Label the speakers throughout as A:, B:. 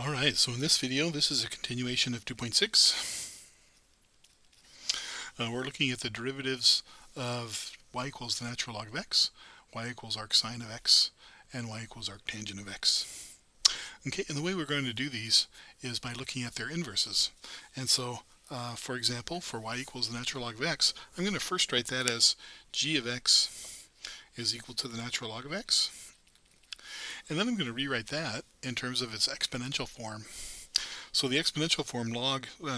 A: Alright, so in this video, this is a continuation of 2.6. We're looking at the derivatives of y equals the natural log of x, y equals arcsine of x, and y equals arctangent of x. Okay, and the way we're going to do these is by looking at their inverses. And so, for example, for y equals the natural log of x, I'm going to first write that as g of x is equal to the natural log of x. And then I'm going to rewrite that in terms of its exponential form. So the exponential form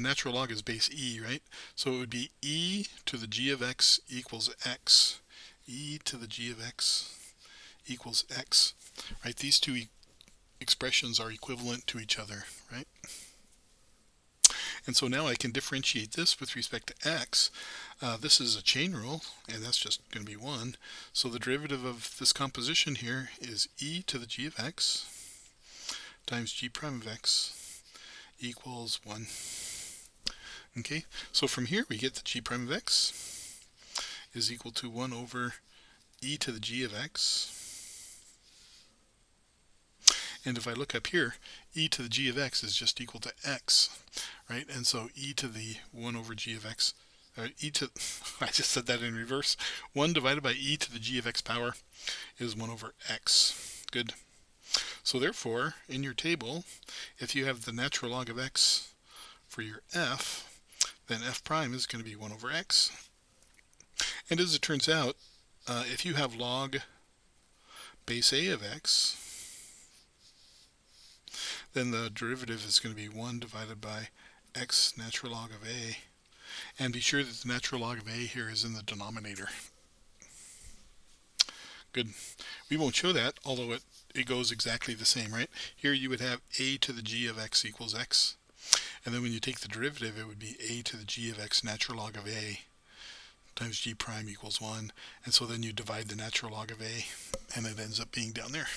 A: natural log is base e, right? So it would be e to the g of x equals x. E to the g of x equals x, right? These two expressions are equivalent to each other, right? And so now I can differentiate this with respect to x. This is a chain rule, and that's just going to be 1. So the derivative of this composition here is e to the g of x times g prime of x equals 1. Okay, so from here we get that g prime of x is equal to 1 over e to the g of x. And if I look up here, e to the g of x is just equal to x, right? And so e to the 1 over g of x, I just said that in reverse. 1 divided by e to the g of x power is 1 over x. Good. So therefore, in your table, if you have the natural log of x for your f, then f prime is going to be 1 over x. And as it turns out, if you have log base a of x, then the derivative is going to be 1 divided by x natural log of a. And be sure that the natural log of a here is in the denominator. Good. We won't show that, although it goes exactly the same, right? Here you would have a to the g of x equals x. And then when you take the derivative, it would be a to the g of x natural log of a times g prime equals 1. And so then you divide the natural log of a, and it ends up being down there.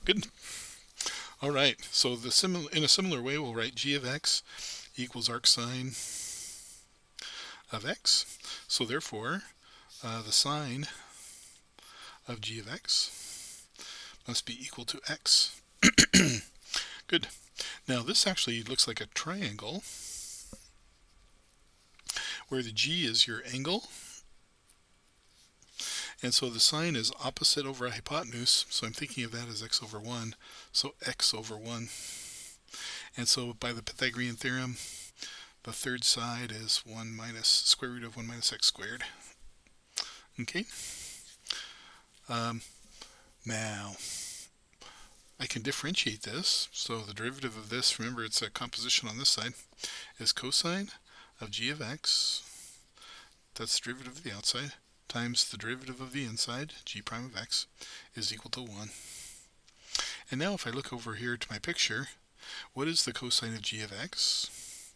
A: Good. All right, so in a similar way, we'll write g of x equals arcsine of x. So therefore, the sine of g of x must be equal to x. Good. Now this actually looks like a triangle where the g is your angle. And so the sine is opposite over a hypotenuse, so I'm thinking of that as x over 1, so x over 1. And so by the Pythagorean theorem, the third side is 1 minus square root of 1 minus x squared. Okay? Now, I can differentiate this. So the derivative of this, remember it's a composition on this side, is cosine of g of x, that's the derivative of the outside, times the derivative of the inside, g prime of x, is equal to 1. And now if I look over here to my picture, what is the cosine of g of x?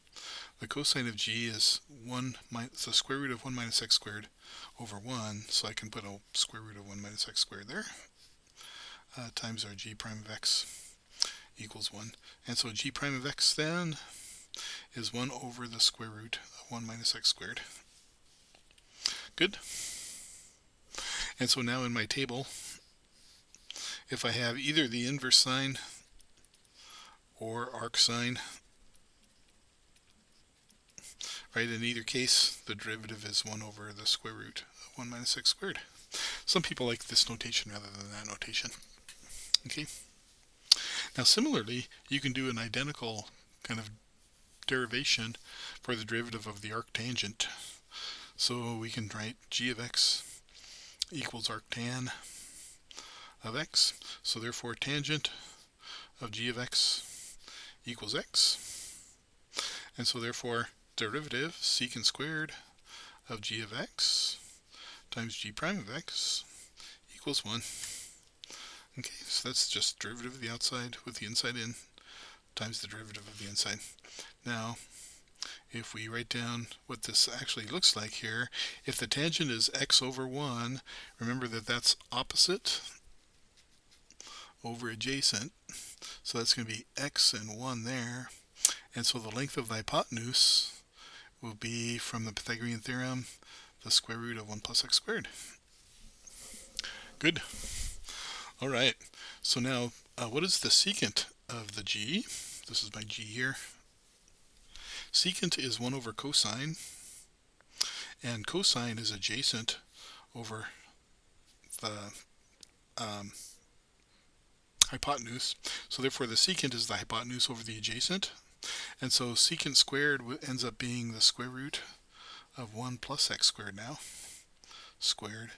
A: The cosine of g is the square root of 1 minus x squared over 1, so I can put a square root of 1 minus x squared there, times our g prime of x equals 1. And so g prime of x then is 1 over the square root of 1 minus x squared. Good. And so now in my table, if I have either the inverse sine or arcsine, right, in either case, the derivative is 1 over the square root of 1 minus x squared. Some people like this notation rather than that notation. Okay. Now similarly, you can do an identical kind of derivation for the derivative of the arctangent. So we can write g of x equals arctan of x. So therefore tangent of g of x equals x. And so therefore derivative secant squared of g of x times g prime of x equals 1. Okay, so that's just derivative of the outside with the inside in times the derivative of the inside. Now, if we write down what this actually looks like here, if the tangent is x over 1, remember that that's opposite over adjacent, so that's going to be x and 1 there. And so the length of the hypotenuse will be, from the Pythagorean theorem, the square root of 1 plus x squared. Good. All right. So now, what is the secant of the g. This is my g here. Secant is 1 over cosine, and cosine is adjacent over the hypotenuse. So therefore the secant is the hypotenuse over the adjacent. And so secant squared ends up being the square root of 1 plus x squared now. Squared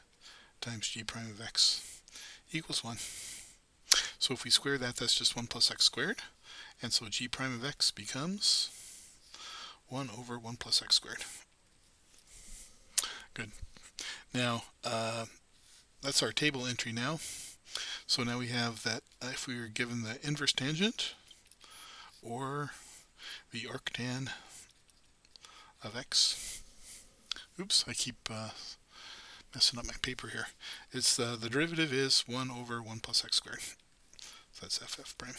A: times g prime of x equals 1. So if we square that, that's just 1 plus x squared. And so g prime of x becomes 1 over 1 plus x squared. Good. Now, that's our table entry now. So now we have that if we were given the inverse tangent or the arctan of x. Oops, I keep messing up my paper here. It's the derivative is 1 over 1 plus x squared. So that's f prime.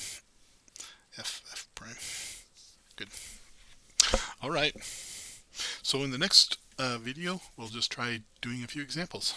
A: f prime. Good. All right. So in the next video, we'll just try doing a few examples.